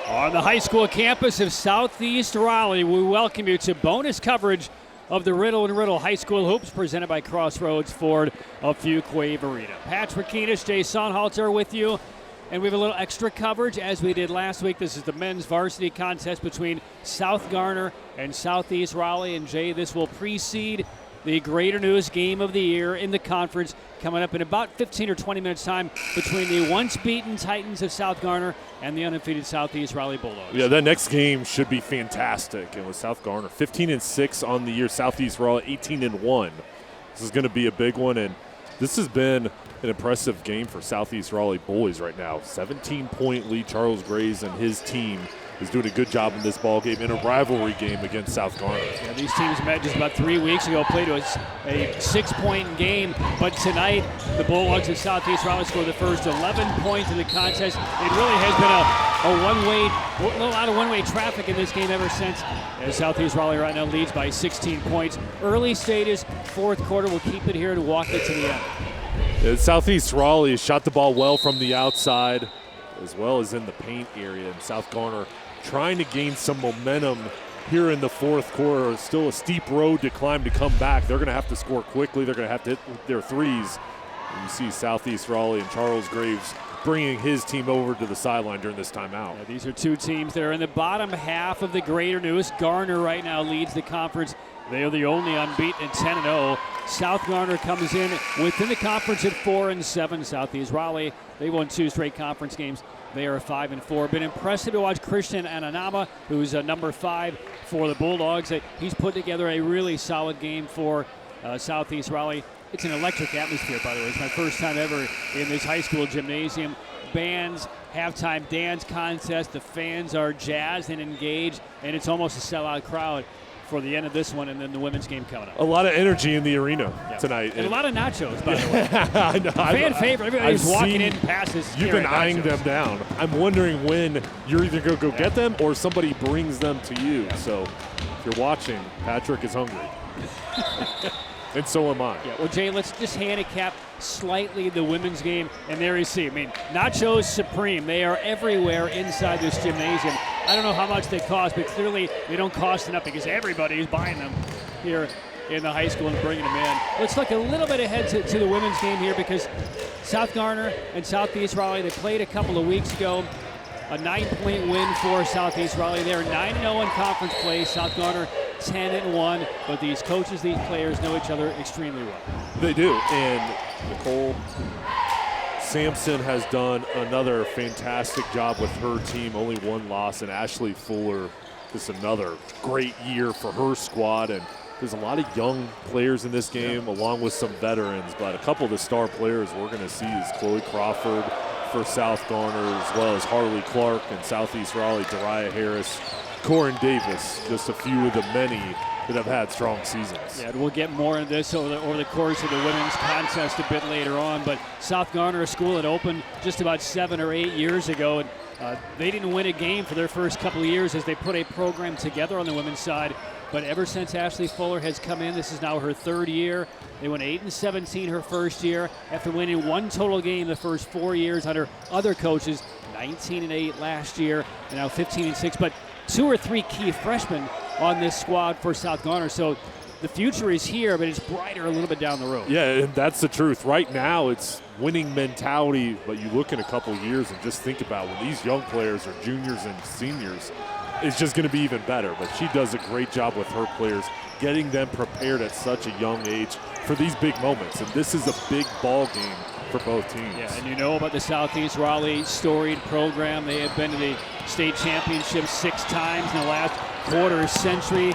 On the high school campus of Southeast Raleigh, we welcome you to bonus coverage of the Riddle and Riddle High School Hoops presented by Crossroads Ford of Fuquay Arena. Patrick Keenis, Jay Sonhalter with you, and we have a little extra coverage as we did last week. This is the men's varsity contest between South Garner and Southeast Raleigh, and Jay, this will precede the Greater News game of the year in the conference coming up in about 15 or 20 minutes time between the once beaten Titans of South Garner and the undefeated Southeast Raleigh Bulldogs. Yeah, that next game should be fantastic. And with South Garner 15-6 on the year, Southeast Raleigh 18-1. This is going to be a big one, and this has been an impressive game for Southeast Raleigh boys right now. 17-point lead. Charles Graves and his team is doing a good job in this ball game in a rivalry game against South Garner. Yeah, these teams met just about 3 weeks ago, played a 6-point game, but tonight the Bulldogs of Southeast Raleigh scored the first 11 points in the contest. It really has been a lot of one-way traffic in this game ever since, as Southeast Raleigh right now leads by 16 points. Early stages, fourth quarter, we'll keep it here to walk it to the end. Southeast Raleigh has shot the ball well from the outside as well as in the paint area, and South Garner trying to gain some momentum here in the fourth quarter. Still a steep road to climb to come back. They're going to have to score quickly. They're going to have to hit their threes. And you see Southeast Raleigh and Charles Graves bringing his team over to the sideline during this timeout. Yeah, these are two teams that are in the bottom half of the Greater News. Garner right now leads the conference. They are the only unbeaten at 10-0. South Garner comes in within the conference at 4-7. Southeast Raleigh, they won 2 straight conference games. They are 5-4. Been impressive to watch Christian Ananama, who's number 5 for the Bulldogs. He's put together a really solid game for Southeast Raleigh. It's an electric atmosphere, by the way. It's my first time ever in this high school gymnasium. Bands, halftime dance contest. The fans are jazzed and engaged, and it's almost a sellout crowd for the end of this one, and then the women's game coming up. A lot of energy in the arena tonight. And a lot of nachos, by the way. I know. Fan favorite. Everybody's walking in passes. You've been eyeing them down. I'm wondering when you're either going to go get them or somebody brings them to you. Yeah. So if you're watching, Patrick is hungry. And so am I. Yeah, well, Jay, let's just handicap slightly the women's game, and there you see. I mean, nachos supreme. They are everywhere inside this gymnasium. I don't know how much they cost, but clearly they don't cost enough because everybody is buying them here in the high school and bringing them in. Let's look a little bit ahead to the women's game here because South Garner and Southeast Raleigh, they played a couple of weeks ago. A 9-point win for Southeast Raleigh. They're 9-0 in conference play. South Garner 10-1. But these coaches, these players know each other extremely well. They do. And Nicole Sampson has done another fantastic job with her team. Only one loss. And Ashley Fuller, just another great year for her squad. And there's a lot of young players in this game, along with some veterans. But a couple of the star players we're going to see is Chloe Crawford for South Garner, as well as Harley Clark and Southeast Raleigh, Dariah Harris, Corin Davis, just a few of the many that have had strong seasons. Yeah, and we'll get more of this over the course of the women's contest a bit later on, but South Garner, a school that opened just about 7 or 8 years ago, and they didn't win a game for their first couple of years as they put a program together on the women's side. But ever since Ashley Fuller has come in, this is now her 3rd year. They won 8-17 her first year after winning 1 total game the first 4 years under other coaches. 19-8 last year, and now 15-6. But 2 or 3 key freshmen on this squad for South Garner. So the future is here, but it's brighter a little bit down the road. Yeah, and that's the truth. Right now, it's winning mentality, but you look in a couple years and just think about when these young players are juniors and seniors, it's just going to be even better. But she does a great job with her players, getting them prepared at such a young age for these big moments. And this is a big ball game for both teams. Yeah, and you know about the Southeast Raleigh storied program. They have been to the state championship 6 times in the last quarter century.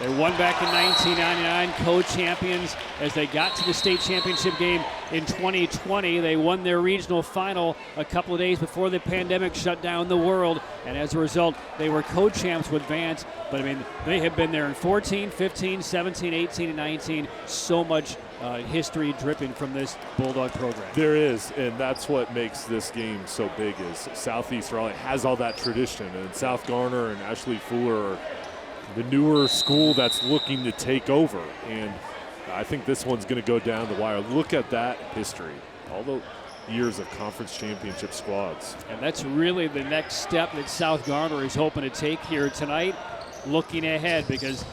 They won back in 1999, co-champions as they got to the state championship game in 2020. They won their regional final a couple of days before the pandemic shut down the world, and as a result, they were co-champs with Vance. But, I mean, they have been there in 14, 15, 17, 18, and 19. So much history dripping from this Bulldog program. There is, and that's what makes this game so big is Southeast Raleigh has all that tradition, and South Garner and Ashley Fuller are the newer school that's looking to take over, and I think this one's going to go down the wire. Look at that history. Although years of conference championship squads. And that's really the next step that South Garner is hoping to take here tonight, looking ahead, because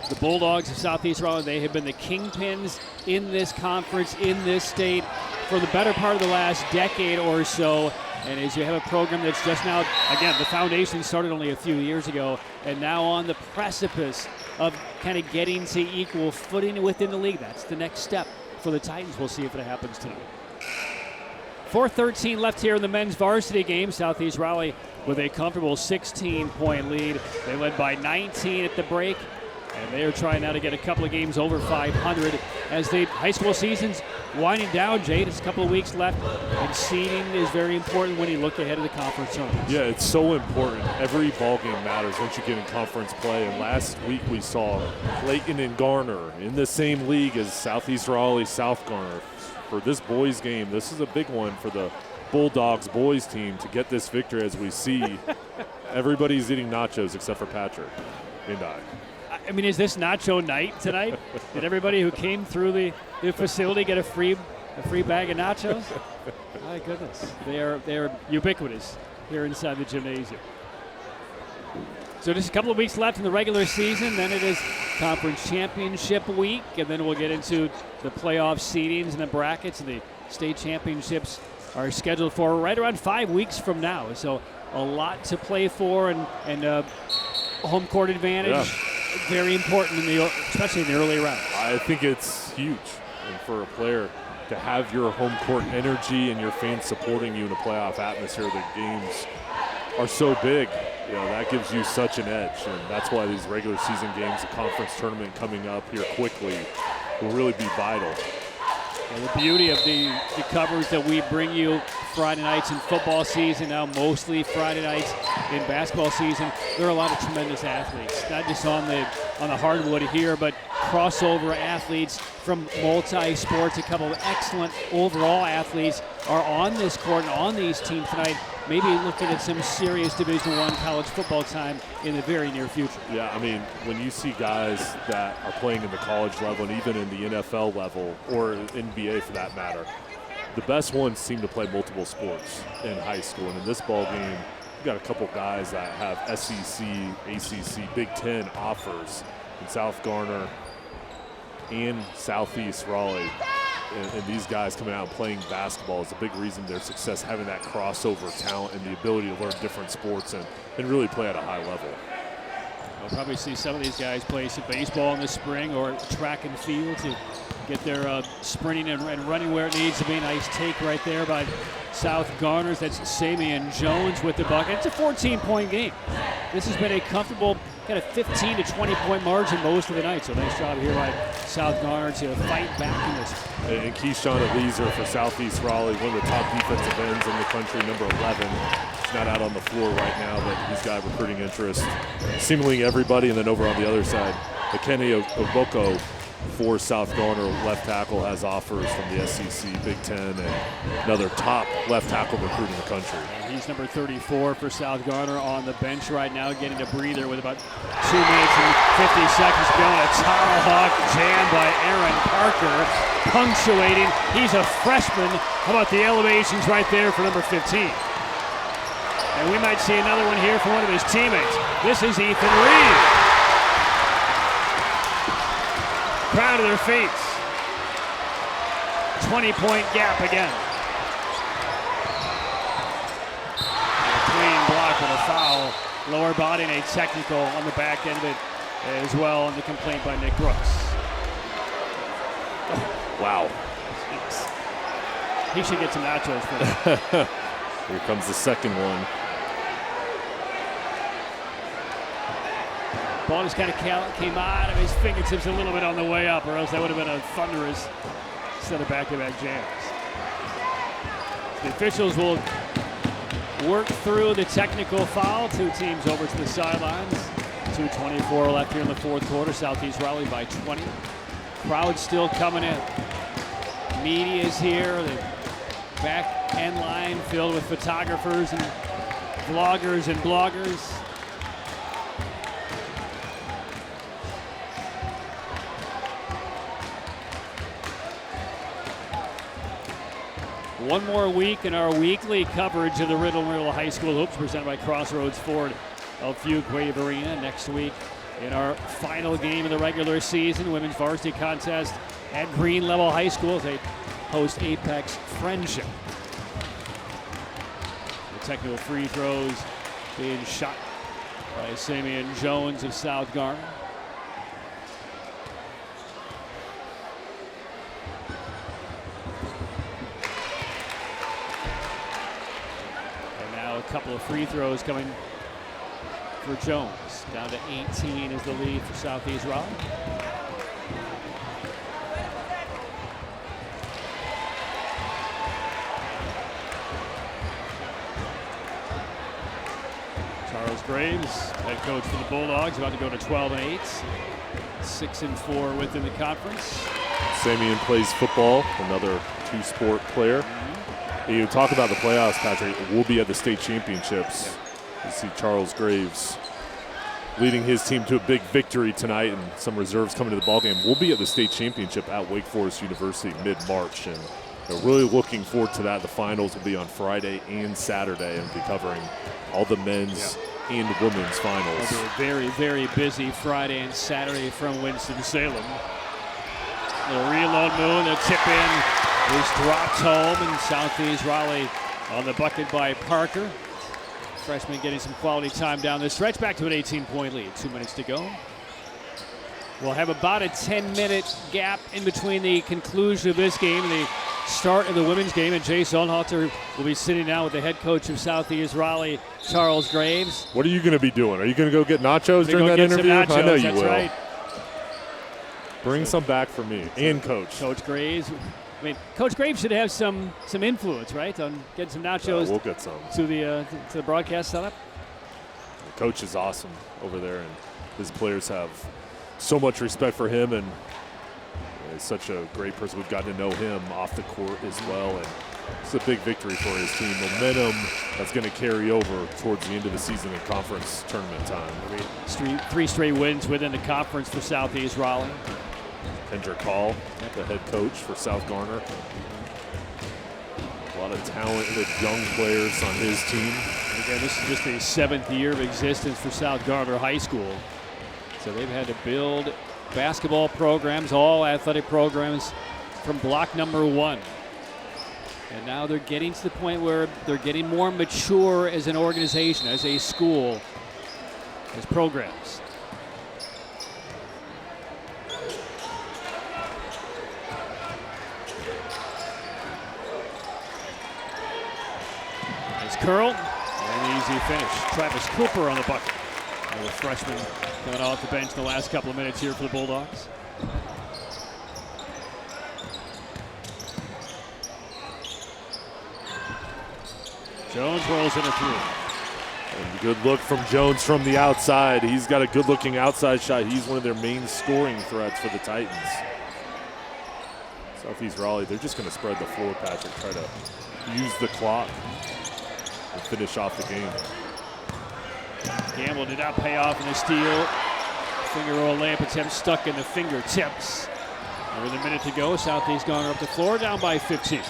the Bulldogs of Southeast Raleigh, they have been the kingpins in this conference, in this state, for the better part of the last decade or so. And as you have a program that's just now, again, the foundation started only a few years ago, and now on the precipice of kind of getting to equal footing within the league. That's the next step for the Titans. We'll see if it happens tonight. 4:13 left here in the men's varsity game. Southeast Raleigh with a comfortable 16-point lead. They led by 19 at the break, and they are trying now to get a couple of games over 500 as the high school season's winding down. Jade, it's a couple of weeks left, and seeding is very important when you look ahead of the conference tournaments. Yeah, it's so important. Every ball game matters once you get in conference play. And last week we saw Clayton and Garner in the same league as Southeast Raleigh, South Garner. For this boys game, this is a big one for the Bulldogs boys team to get this victory. As we see, everybody's eating nachos except for Patrick and I. I mean, is this nacho night tonight? Did everybody who came through the facility get a free bag of nachos? My goodness, they are ubiquitous here inside the gymnasium. So just a couple of weeks left in the regular season. Then it is conference championship week, and then we'll get into the playoff seedings and the brackets. And the state championships are scheduled for right around 5 weeks from now. So a lot to play for, and home court advantage. Yeah. Very important, especially in the early rounds. I think it's huge, and for a player to have your home court energy and your fans supporting you in a playoff atmosphere. The games are so big, that gives you such an edge, and that's why these regular season games, the conference tournament coming up here quickly, will really be vital. And the beauty of the coverage that we bring you Friday nights in football season, now mostly Friday nights in basketball season, there are a lot of tremendous athletes, not just on the hardwood here, but crossover athletes from multi-sports. A couple of excellent overall athletes are on this court and on these teams tonight, maybe looking at some serious Division I college football time in the very near future. Yeah, I mean, when you see guys that are playing in the college level and even in the NFL level, or NBA for that matter, the best ones seem to play multiple sports in high school. And in this ball game, you've got a couple guys that have SEC, ACC, Big Ten offers in South Garner and Southeast Raleigh. And these guys coming out and playing basketball is a big reason their success, having that crossover talent and the ability to learn different sports and really play at a high level. We'll probably see some of these guys play some baseball in the spring or track and field to get their sprinting and running where it needs to be. Nice take right there by South Garners. That's Samian Jones with the bucket. It's a 14-point game. This has been a comfortable kind of 15 to 20-point margin most of the night. So nice job here by South Garner to fight back in this. And Keyshawn Eliezer for Southeast Raleigh, one of the top defensive ends in the country, number 11. He's not out on the floor right now, but he's got recruiting interest. Seemingly everybody, and then over on the other side, Akene Oboko for South Garner, left tackle, has offers from the SEC, Big Ten, and another top left tackle recruit in the country. And he's number 34 for South Garner on the bench right now, getting a breather with about 2 minutes and 50 seconds to go. A tomahawk jam by Aaron Parker, punctuating. He's a freshman. How about the elevations right there for number 15? And we might see another one here from one of his teammates. This is Ethan Reed. Proud of their feet. 20-point gap again. A clean block with a foul. Lower body and a technical on the back end of it as well, on the complaint by Nick Brooks. Wow. He should get some nachos for that. Here comes the second one. Ball just kind of came out of his fingertips a little bit on the way up, or else that would have been a thunderous set of back-to-back jams. The officials will work through the technical foul. Two teams over to the sidelines. 2:24 left here in the fourth quarter. Southeast Raleigh by 20. Crowd still coming in. Media is here. The back end line filled with photographers and vloggers and bloggers. One more week in our weekly coverage of the Riddle High School Hoops presented by Crossroads Ford of Fuquay Arena. Next week in our final game of the regular season, women's varsity contest at Green Level High School as they host Apex Friendship. The technical free throws being shot by Simeon Jones of South Garner. A couple of free throws coming for Jones. Down to 18 is the lead for Southeast Raleigh. Charles Graves, head coach for the Bulldogs, about to go to 12-8. 6-4 within the conference. Simeon plays football, another two-sport player. You talk about the playoffs, Patrick. We'll be at the state championships. Yeah. You see Charles Graves leading his team to a big victory tonight, and some reserves coming to the ballgame. We'll be at the state championship at Wake Forest University mid-March, and they're really looking forward to that. The finals will be on Friday and Saturday, and be covering all the men's and women's finals. It'll be a very, very busy Friday and Saturday from Winston-Salem. The reload moon, the tip in is dropped home, and Southeast Raleigh on the bucket by Parker. Freshman getting some quality time down the stretch. Back to an 18-point lead. 2 minutes to go. We'll have about a 10-minute gap in between the conclusion of this game and the start of the women's game. And Jay Sonhalter will be sitting down with the head coach of Southeast Raleigh, Charles Graves. What are you going to be doing? Are you going to go get nachos during that interview? Nachos, I know you that's will. Right. Bring some back for me and Coach. Coach Graves. I mean, Coach Graves should have some influence, right, on getting some nachos. We'll get some to the broadcast setup. The coach is awesome over there, and his players have so much respect for him, and he's such a great person. We've gotten to know him off the court as well, and it's a big victory for his team. Momentum that's going to carry over towards the end of the season in conference tournament time. Three straight wins within the conference for Southeast Raleigh. Hendrick Hall, the head coach for South Garner. A lot of talented young players on his team. And again, this is just the 7th year of existence for South Garner High School. So they've had to build basketball programs, all athletic programs, from block number 1. And now they're getting to the point where they're getting more mature as an organization, as a school, as programs. Curl, and easy finish. Travis Cooper on the bucket. The freshman coming off the bench the last couple of minutes here for the Bulldogs. Jones rolls in a 3. And a good look from Jones from the outside. He's got a good-looking outside shot. He's one of their main scoring threats for the Titans. Southeast Raleigh, they're just going to spread the floor, Patrick, try to use the clock and finish off the game. Gamble did not pay off in the steal. Finger roll layup attempt stuck in the fingertips. With a minute to go, Southeast Garner up the floor, down by 15.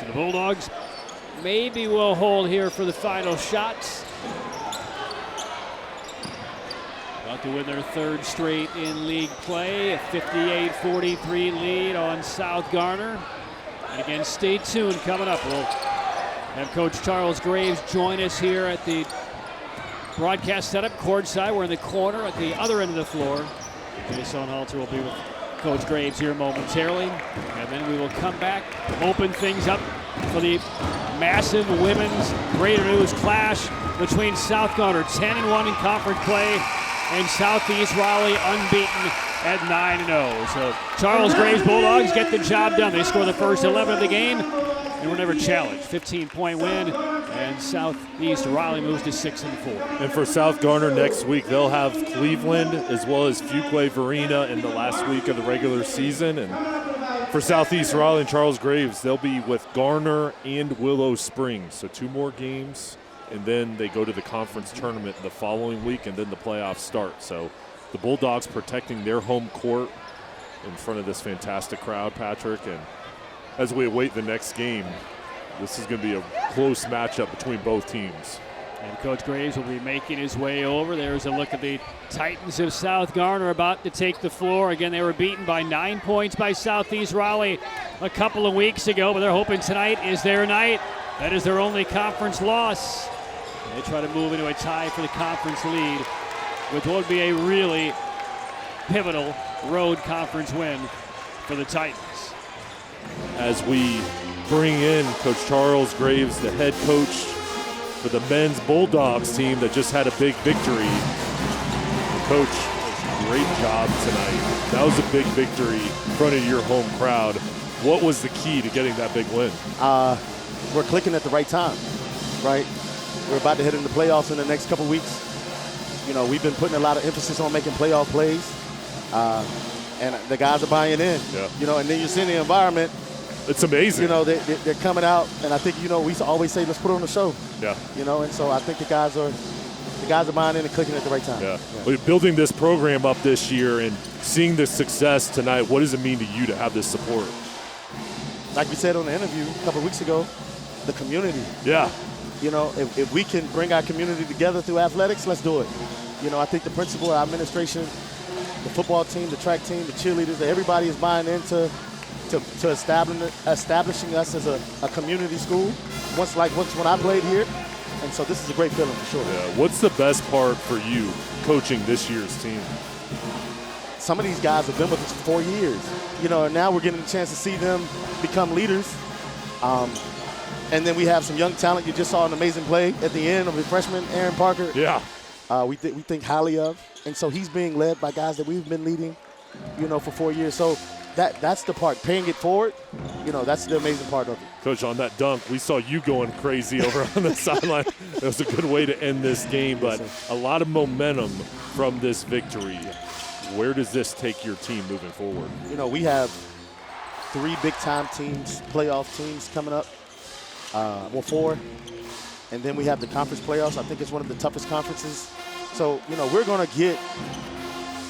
The Bulldogs maybe will hold here for the final shots. About to win their 3rd straight in league play. A 58-43 lead on South Garner. And again, stay tuned. Coming up, we'll have Coach Charles Graves join us here at the broadcast setup, courtside. We're in the corner at the other end of the floor. Jason Halter will be with Coach Graves here momentarily, and then we will come back, open things up for the massive women's Greater News clash between South Garner, 10-1 in conference play, and Southeast Raleigh unbeaten at 9-0. So Charles Graves Bulldogs get the job done. They score the first 11 of the game and were never challenged. 15-point win, And Southeast Raleigh moves to 6-4. And for South Garner next week, they'll have Cleveland as well as Fuquay-Varina in the last week of the regular season. And for Southeast Raleigh and Charles Graves, they'll be with Garner and Willow Springs. So 2 more games, and then they go to the conference tournament the following week, and then the playoffs start. So the Bulldogs protecting their home court in front of this fantastic crowd, Patrick. And as we await the next game, this is going to be a close matchup between both teams. And Coach Graves will be making his way over. There's a look at the Titans of South Garner about to take the floor. Again, they were beaten by 9 points by Southeast Raleigh a couple of weeks ago, but they're hoping tonight is their night. That is their only conference loss. They try to move into a tie for the conference lead, which would be a really pivotal road conference win for the Titans. As we bring in Coach Charles Graves, the head coach for the men's Bulldogs team that just had a big victory. Coach, great job tonight. That was a big victory in front of your home crowd. What was the key to getting that big win? We're clicking at the right time, right? We're about to head into the playoffs in the next couple weeks. You know, we've been putting a lot of emphasis on making playoff plays, and the guys are buying in. Yeah. You know, and then you're seeing the environment. It's amazing. You know, they're coming out, and I think, you know, we always say, let's put on the show. Yeah. You know, and so I think the guys are buying in and clicking at the right time. Yeah. Well, building this program up this year and seeing the success tonight, what does it mean to you to have this support? Like we said on the interview a couple of weeks ago, the community. Yeah. You know, if we can bring our community together through athletics, let's do it. You know, I think the principal, our administration, the football team, the track team, the cheerleaders, everybody is buying into establishing us as a community school. Once when I played here, and so this is a great feeling for sure. Yeah. What's the best part for you coaching this year's team? Some of these guys have been with us for 4 years, you know, and now we're getting a chance to see them become leaders. And then we have some young talent. You just saw an amazing play at the end of the freshman, Aaron Parker. Yeah. We think highly of, and so he's being led by guys that we've been leading, you know, for 4 years. So that's the part, paying it forward. You know, that's the amazing part of it. Coach, on that dunk, we saw you going crazy over on the sideline. It was a good way to end this game, but a lot of momentum from this victory. Where does this take your team moving forward? You know, we have 3 big-time teams, playoff teams coming up. 4. And then we have the conference playoffs. I think it's one of the toughest conferences. So, you know, we're going to get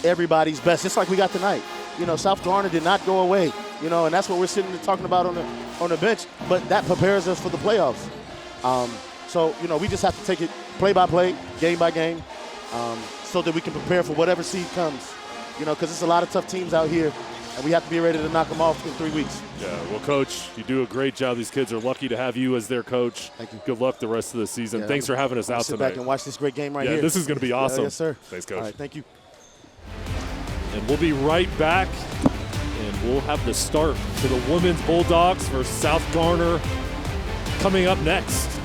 everybody's best, just like we got tonight. You know, South Garner did not go away, you know, and that's what we're sitting there talking about on the bench. But that prepares us for the playoffs. So, you know, we just have to take it play by play, game by game, so that we can prepare for whatever seed comes. You know, because there's a lot of tough teams out here, and we have to be ready to knock them off in 3 weeks. Yeah, well, Coach, you do a great job. These kids are lucky to have you as their coach. Thank you. Good luck the rest of the season. Yeah, Thanks for having us out sit tonight. back and watch this great game right here. Yeah, this is going to be awesome. Yes, sir. Thanks, Coach. All right, thank you. And we'll be right back, and we'll have the start to the women's Bulldogs versus South Garner coming up next.